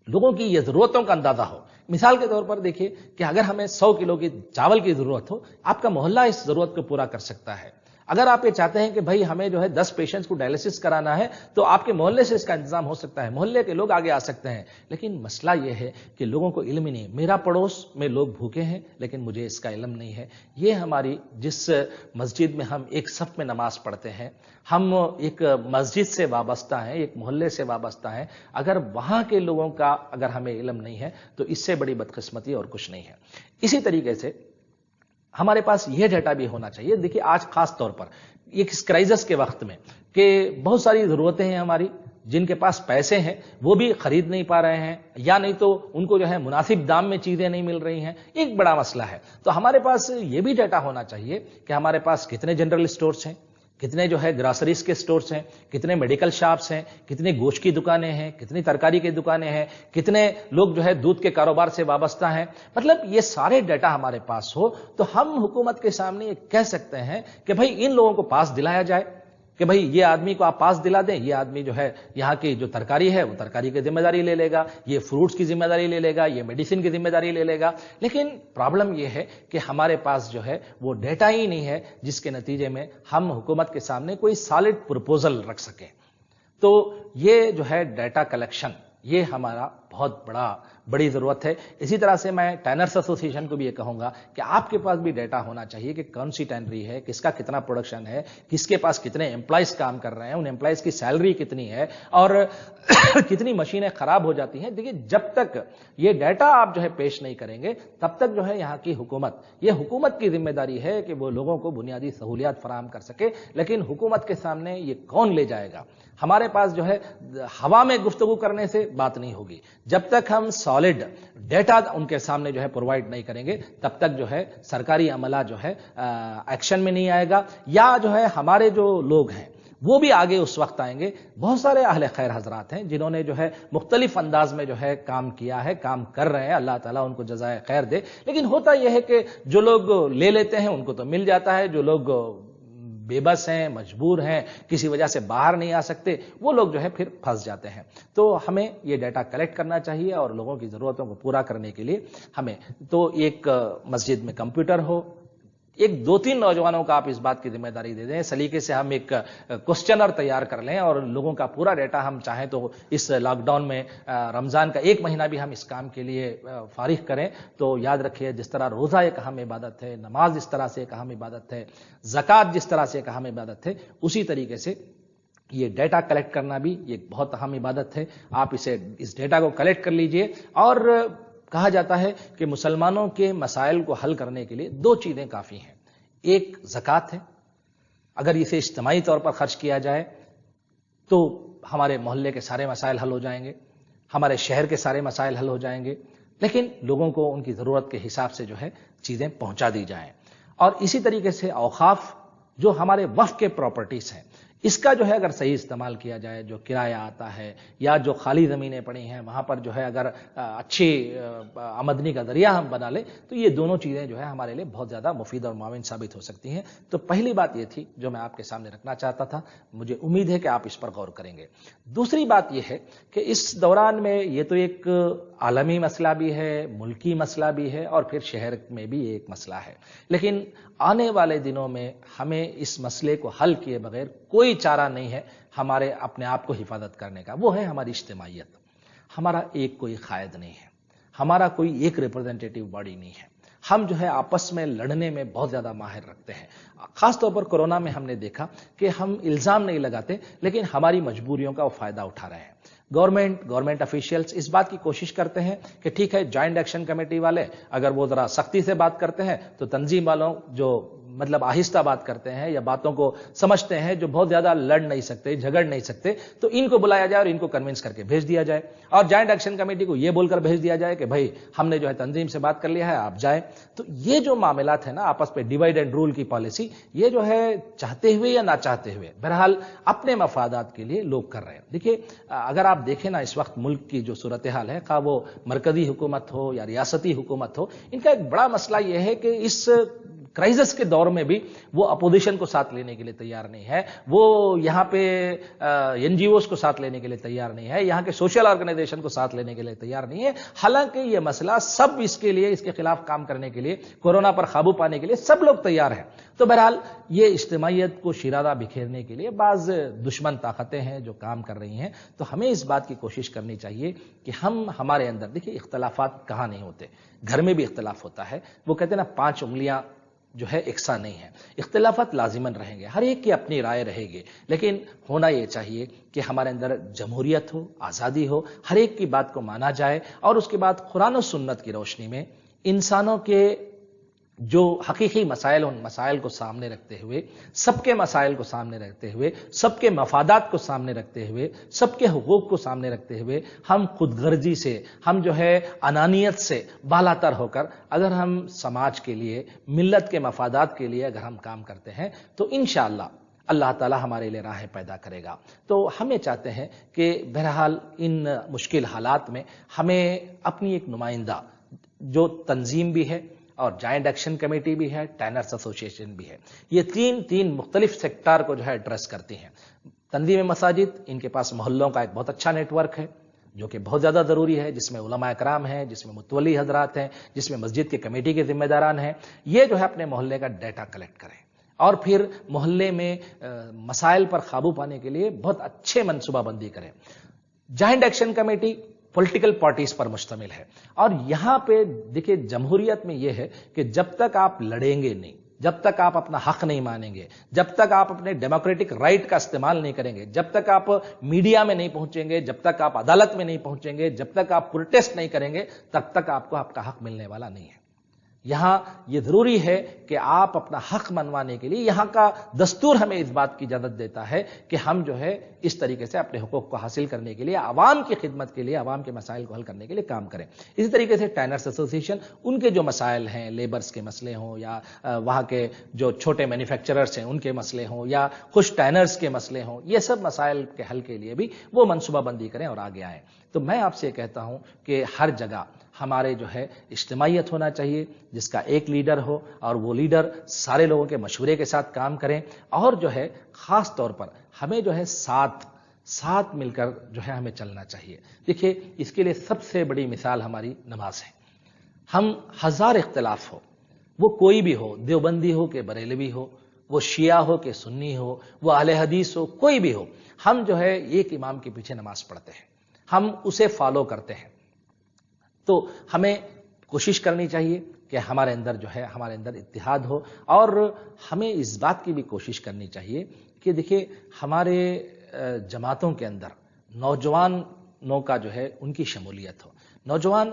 لوگوں کی یہ ضرورتوں کا اندازہ ہو، مثال کے طور پر دیکھیے کہ اگر ہمیں 100 کلو کی چاول کی ضرورت ہو، آپ کا محلہ اس ضرورت کو پورا کر سکتا ہے۔ اگر آپ یہ چاہتے ہیں کہ بھائی ہمیں جو ہے 10 پیشنٹس کو ڈائلسس کرانا ہے، تو آپ کے محلے سے اس کا انتظام ہو سکتا ہے، محلے کے لوگ آگے آ سکتے ہیں۔ لیکن مسئلہ یہ ہے کہ لوگوں کو علم ہی نہیں، میرا پڑوس میں لوگ بھوکے ہیں لیکن مجھے اس کا علم نہیں ہے۔ یہ ہماری جس مسجد میں ہم ایک صف میں نماز پڑھتے ہیں، ہم ایک مسجد سے وابستہ ہیں، ایک محلے سے وابستہ ہیں، اگر وہاں کے لوگوں کا اگر ہمیں علم نہیں ہے تو اس سے بڑی بدقسمتی اور کچھ نہیں ہے۔ اسی طریقے سے ہمارے پاس یہ ڈیٹا بھی ہونا چاہیے۔ دیکھیے، آج خاص طور پر ایک اس کرائسس کے وقت میں کہ بہت ساری ضرورتیں ہیں ہماری، جن کے پاس پیسے ہیں وہ بھی خرید نہیں پا رہے ہیں، یا نہیں تو ان کو جو ہے مناسب دام میں چیزیں نہیں مل رہی ہیں، ایک بڑا مسئلہ ہے۔ تو ہمارے پاس یہ بھی ڈیٹا ہونا چاہیے کہ ہمارے پاس کتنے جنرل اسٹورز ہیں، کتنے جو ہے گراسریز کے سٹورز ہیں، کتنے میڈیکل شاپس ہیں، کتنے گوشت کی دکانیں ہیں، کتنی ترکاری کی دکانیں ہیں، کتنے لوگ جو ہے دودھ کے کاروبار سے وابستہ ہیں. مطلب یہ سارے ڈیٹا ہمارے پاس ہو تو ہم حکومت کے سامنے یہ کہہ سکتے ہیں کہ بھائی ان لوگوں کو پاس دلایا جائے کہ بھائی یہ آدمی کو آپ پاس دلا دیں، یہ آدمی جو ہے یہاں کی جو ترکاری ہے وہ ترکاری کی ذمہ داری لے لے گا، یہ فروٹس کی ذمہ داری لے لے گا، یہ میڈیسن کی ذمہ داری لے لے گا. لیکن پرابلم یہ ہے کہ ہمارے پاس جو ہے وہ ڈیٹا ہی نہیں ہے جس کے نتیجے میں ہم حکومت کے سامنے کوئی سالڈ پروپوزل رکھ سکیں. تو یہ جو ہے ڈیٹا کلیکشن یہ ہمارا بہت بڑی ضرورت ہے. اسی طرح سے میں ٹینرس ایسوسی ایشن کو بھی یہ کہوں گا کہ آپ کے پاس بھی ڈیٹا ہونا چاہیے کہ کون سی ٹینری ہے، کس کا کتنا پروڈکشن ہے، کس کے پاس کتنے امپلائز کام کر رہے ہیں، ان امپلائز کی سیلری کتنی ہے اور کتنی مشینیں خراب ہو جاتی ہیں. دیکھیے جب تک یہ ڈیٹا آپ جو ہے پیش نہیں کریں گے تب تک جو ہے یہاں کی حکومت کی ذمہ داری ہے کہ وہ لوگوں کو بنیادی سہولیات فراہم کر سکے. لیکن حکومت کے سامنے یہ کون لے جائے گا؟ ہمارے پاس جو ہے ہوا میں گفتگو کرنے سے بات نہیں ہوگی. جب تک ہم سالڈ ڈیٹا ان کے سامنے جو ہے پرووائڈ نہیں کریں گے تب تک جو ہے سرکاری عملہ جو ہے ایکشن میں نہیں آئے گا. یا جو ہے ہمارے جو لوگ ہیں وہ بھی آگے اس وقت آئیں گے. بہت سارے اہل خیر حضرات ہیں جنہوں نے جو ہے مختلف انداز میں جو ہے کام کیا ہے، کام کر رہے ہیں، اللہ تعالیٰ ان کو جزائے خیر دے. لیکن ہوتا یہ ہے کہ جو لوگ لے لیتے ہیں ان کو تو مل جاتا ہے، جو لوگ بے بس ہیں، مجبور ہیں، کسی وجہ سے باہر نہیں آ سکتے، وہ لوگ جو ہے پھر پھنس جاتے ہیں. تو ہمیں یہ ڈیٹا کلیکٹ کرنا چاہیے اور لوگوں کی ضرورتوں کو پورا کرنے کے لیے ہمیں تو ایک مسجد میں کمپیوٹر ہو، ایک دو تین نوجوانوں کا آپ اس بات کی ذمہ داری دے دیں، سلیقے سے ہم ایک کوسچنر تیار کر لیں اور لوگوں کا پورا ڈیٹا ہم چاہیں تو اس لاک ڈاؤن میں رمضان کا ایک مہینہ بھی ہم اس کام کے لیے فارغ کریں. تو یاد رکھیے جس طرح روزہ ایک اہم عبادت ہے، نماز اس طرح سے ایک اہم عبادت ہے، زکوٰۃ جس طرح سے ایک اہم عبادت ہے، اسی طریقے سے یہ ڈیٹا کلیکٹ کرنا بھی ایک بہت اہم عبادت ہے. آپ اس ڈیٹا کو کلیکٹ کر لیجئے. اور کہا جاتا ہے کہ مسلمانوں کے مسائل کو حل کرنے کے لیے دو چیزیں کافی ہیں. ایک زکوٰۃ ہے، اگر اسے اجتماعی طور پر خرچ کیا جائے تو ہمارے محلے کے سارے مسائل حل ہو جائیں گے، ہمارے شہر کے سارے مسائل حل ہو جائیں گے. لیکن لوگوں کو ان کی ضرورت کے حساب سے جو ہے چیزیں پہنچا دی جائیں. اور اسی طریقے سے اوقاف جو ہمارے وقف کے پراپرٹیز ہیں اس کا جو ہے اگر صحیح استعمال کیا جائے، جو کرایہ آتا ہے یا جو خالی زمینیں پڑی ہیں وہاں پر جو ہے اگر اچھی آمدنی کا ذریعہ ہم بنا لیں تو یہ دونوں چیزیں جو ہے ہمارے لیے بہت زیادہ مفید اور معاون ثابت ہو سکتی ہیں. تو پہلی بات یہ تھی جو میں آپ کے سامنے رکھنا چاہتا تھا، مجھے امید ہے کہ آپ اس پر غور کریں گے. دوسری بات یہ ہے کہ اس دوران میں یہ تو ایک عالمی مسئلہ بھی ہے، ملکی مسئلہ بھی ہے اور پھر شہر میں بھی ایک مسئلہ ہے. لیکن آنے والے دنوں میں ہمیں اس مسئلے کو حل کیے بغیر کوئی چارہ نہیں ہے ہمارے اپنے آپ کو حفاظت کرنے کا. وہ ہے ہماری اجتماعیت. ہمارا ایک کوئی قائد نہیں ہے، ہمارا کوئی ایک ریپرزینٹیٹیو باڈی نہیں ہے. ہم جو ہے آپس میں لڑنے میں بہت زیادہ ماہر رکھتے ہیں. خاص طور پر کورونا میں ہم نے دیکھا کہ ہم الزام نہیں لگاتے لیکن ہماری مجبوریوں کا وہ فائدہ اٹھا رہے ہیں. گورنمنٹ افیشیلز اس بات کی کوشش کرتے ہیں کہ ٹھیک ہے جوائنٹ ایکشن کمیٹی والے اگر وہ ذرا سختی سے بات کرتے ہیں تو تنظیم والوں جو مطلب آہستہ بات کرتے ہیں یا باتوں کو سمجھتے ہیں، جو بہت زیادہ لڑ نہیں سکتے، جھگڑ نہیں سکتے، تو ان کو بلایا جائے اور ان کو کنونس کر کے بھیج دیا جائے. اور جوائنٹ ایکشن کمیٹی کو یہ بول کر بھیج دیا جائے کہ بھائی ہم نے جو ہے تنظیم سے بات کر لیا ہے، آپ جائیں. تو یہ جو معاملات ہیں نا آپس پہ ڈیوائڈ اینڈ رول کی پالیسی، یہ جو ہے چاہتے ہوئے یا نہ چاہتے ہوئے بہرحال اپنے مفادات کے لیے لوگ کر رہے ہیں. دیکھیے اگر آپ دیکھیں نا اس وقت ملک کی جو صورتحال ہے، خواہ وہ مرکزی حکومت ہو یا ریاستی حکومت ہو، ان کا ایک بڑا مسئلہ یہ ہے کہ اس کرائسس کے دور میں بھی وہ اپوزیشن کو ساتھ لینے کے لیے تیار نہیں ہے، وہ یہاں پہ این جی اوز کو ساتھ لینے کے لیے تیار نہیں ہے، یہاں کے سوشل آرگنائزیشن کو ساتھ لینے کے لیے تیار نہیں ہے. حالانکہ یہ مسئلہ سب اس کے خلاف کام کرنے کے لیے، کورونا پر قابو پانے کے لیے سب لوگ تیار ہیں. تو بہرحال یہ اجتماعیت کو شیرازہ بکھیرنے کے لیے بعض دشمن طاقتیں ہیں جو کام کر رہی ہیں. تو ہمیں اس بات کی کوشش کرنی چاہیے کہ ہمارے اندر دیکھیے اختلافات کہاں نہیں ہوتے، گھر میں بھی اختلاف ہوتا ہے. وہ کہتے ہیں نا 5 انگلیاں جو ہے یکساں نہیں ہے. اختلافات لازماً رہیں گے، ہر ایک کی اپنی رائے رہے گی، لیکن ہونا یہ چاہیے کہ ہمارے اندر جمہوریت ہو، آزادی ہو، ہر ایک کی بات کو مانا جائے اور اس کے بعد قرآن و سنت کی روشنی میں انسانوں کے جو حقیقی مسائل، ان مسائل کو سامنے رکھتے ہوئے، سب کے مسائل کو سامنے رکھتے ہوئے، سب کے مفادات کو سامنے رکھتے ہوئے، سب کے حقوق کو سامنے رکھتے ہوئے، ہم خود غرضی سے، ہم جو ہے انانیت سے بالا تر ہو کر اگر ہم سماج کے لیے، ملت کے مفادات کے لیے اگر ہم کام کرتے ہیں تو انشاءاللہ اللہ تعالیٰ ہمارے لیے راہ پیدا کرے گا۔ تو ہمیں چاہتے ہیں کہ بہرحال ان مشکل حالات میں ہمیں اپنی ایک نمائندہ جو تنظیم بھی ہے اور جوائنٹ ایکشن کمیٹی بھی ہے، ٹینرز ایسوسی ایشن بھی ہے، یہ تین مختلف سیکٹر کو جو ہے ایڈریس کرتی ہیں۔ تنظیم مساجد، ان کے پاس محلوں کا ایک بہت اچھا نیٹ ورک ہے جو کہ بہت زیادہ ضروری ہے، جس میں علماء کرام ہیں، جس میں متولی حضرات ہیں، جس میں مسجد کے کمیٹی کے ذمہ داران ہیں۔ یہ جو ہے اپنے محلے کا ڈیٹا کلیکٹ کریں اور پھر محلے میں مسائل پر قابو پانے کے لیے بہت اچھے منصوبہ بندی کریں۔ Joint action committee political parties پر مشتمل ہے، اور یہاں پہ دیکھیں جمہوریت میں یہ ہے کہ جب تک آپ لڑیں گے نہیں، جب تک آپ اپنا حق نہیں مانیں گے، جب تک آپ اپنے ڈیموکریٹک رائٹ کا استعمال نہیں کریں گے، جب تک آپ میڈیا میں نہیں پہنچیں گے، جب تک آپ عدالت میں نہیں پہنچیں گے، جب تک آپ پروٹیسٹ نہیں کریں گے، تب تک آپ کو آپ کا حق ملنے والا نہیں ہے۔ یہاں یہ ضروری ہے کہ آپ اپنا حق منوانے کے لیے، یہاں کا دستور ہمیں اس بات کی اجازت دیتا ہے کہ ہم جو ہے اس طریقے سے اپنے حقوق کو حاصل کرنے کے لیے، عوام کی خدمت کے لیے، عوام کے مسائل کو حل کرنے کے لیے کام کریں۔ اسی طریقے سے ٹینرز ایسوسی ایشن، ان کے جو مسائل ہیں، لیبرز کے مسئلے ہوں یا وہاں کے جو چھوٹے مینوفیکچررز ہیں ان کے مسئلے ہوں یا خوش ٹینرز کے مسئلے ہوں، یہ سب مسائل کے حل کے لیے بھی وہ منصوبہ بندی کریں اور آگے آئیں۔ تو میں آپ سے کہتا ہوں کہ ہر جگہ ہمارے جو ہے اجتماعیت ہونا چاہیے، جس کا ایک لیڈر ہو اور وہ لیڈر سارے لوگوں کے مشورے کے ساتھ کام کریں، اور جو ہے خاص طور پر ہمیں جو ہے ساتھ مل کر جو ہے ہمیں چلنا چاہیے۔ دیکھیے اس کے لیے سب سے بڑی مثال ہماری نماز ہے۔ ہم ہزار اختلاف ہو، وہ کوئی بھی ہو، دیوبندی ہو کہ بریلوی ہو، وہ شیعہ ہو کہ سنی ہو، وہ اہل حدیث ہو، کوئی بھی ہو، ہم جو ہے ایک امام کے پیچھے نماز پڑھتے ہیں، ہم اسے فالو کرتے ہیں۔ تو ہمیں کوشش کرنی چاہیے کہ ہمارے اندر اتحاد ہو، اور ہمیں اس بات کی بھی کوشش کرنی چاہیے کہ دیکھیے ہمارے جماعتوں کے اندر نوجوانوں کا جو ہے ان کی شمولیت ہو۔ نوجوان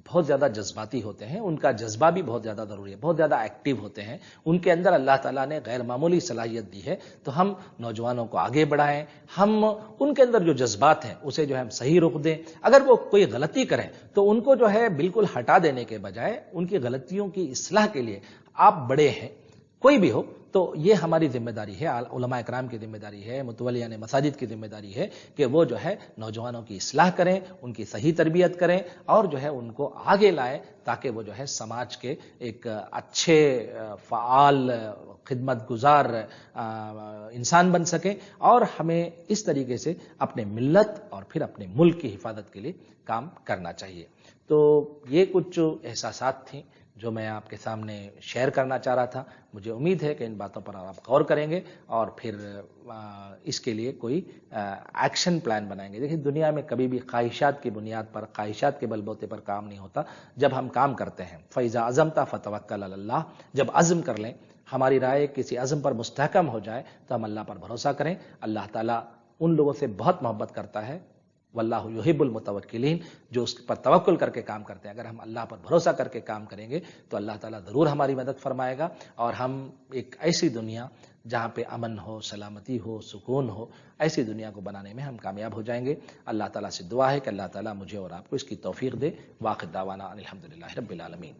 بہت زیادہ جذباتی ہوتے ہیں، ان کا جذبہ بھی بہت زیادہ ضروری ہے، بہت زیادہ ایکٹیو ہوتے ہیں، ان کے اندر اللہ تعالیٰ نے غیر معمولی صلاحیت دی ہے۔ تو ہم نوجوانوں کو آگے بڑھائیں، ہم ان کے اندر جو جذبات ہیں اسے جو ہے ہم صحیح رخ دیں۔ اگر وہ کوئی غلطی کریں تو ان کو جو ہے بالکل ہٹا دینے کے بجائے ان کی غلطیوں کی اصلاح کے لیے، آپ بڑے ہیں کوئی بھی ہو تو یہ ہماری ذمہ داری ہے، علماء اکرام کی ذمہ داری ہے، متولیان مساجد کی ذمہ داری ہے کہ وہ جو ہے نوجوانوں کی اصلاح کریں، ان کی صحیح تربیت کریں اور جو ہے ان کو آگے لائیں، تاکہ وہ جو ہے سماج کے ایک اچھے فعال خدمت گزار انسان بن سکیں، اور ہمیں اس طریقے سے اپنے ملت اور پھر اپنے ملک کی حفاظت کے لیے کام کرنا چاہیے۔ تو یہ کچھ احساسات تھیں جو میں آپ کے سامنے شیئر کرنا چاہ رہا تھا۔ مجھے امید ہے کہ ان باتوں پر آپ غور کریں گے اور پھر اس کے لیے کوئی ایکشن پلان بنائیں گے۔ دیکھیں دنیا میں کبھی بھی خواہشات کی بنیاد پر، خواہشات کے بل بوتے پر کام نہیں ہوتا۔ جب ہم کام کرتے ہیں، فَإِذَا عَزَمْتَ فَتَوَكَّلْ عَلَى اللَّهِ، جب عزم کر لیں، ہماری رائے کسی عزم پر مستحکم ہو جائے تو ہم اللہ پر بھروسہ کریں۔ اللہ تعالیٰ ان لوگوں سے بہت محبت کرتا ہے، واللہ یحب المتوکلین، جو اس پر توکل کر کے کام کرتے ہیں۔ اگر ہم اللہ پر بھروسہ کر کے کام کریں گے تو اللہ تعالیٰ ضرور ہماری مدد فرمائے گا، اور ہم ایک ایسی دنیا جہاں پہ امن ہو، سلامتی ہو، سکون ہو، ایسی دنیا کو بنانے میں ہم کامیاب ہو جائیں گے۔ اللہ تعالیٰ سے دعا ہے کہ اللہ تعالیٰ مجھے اور آپ کو اس کی توفیق دے۔ واخر دعوانا ان الحمدللہ رب العالمین۔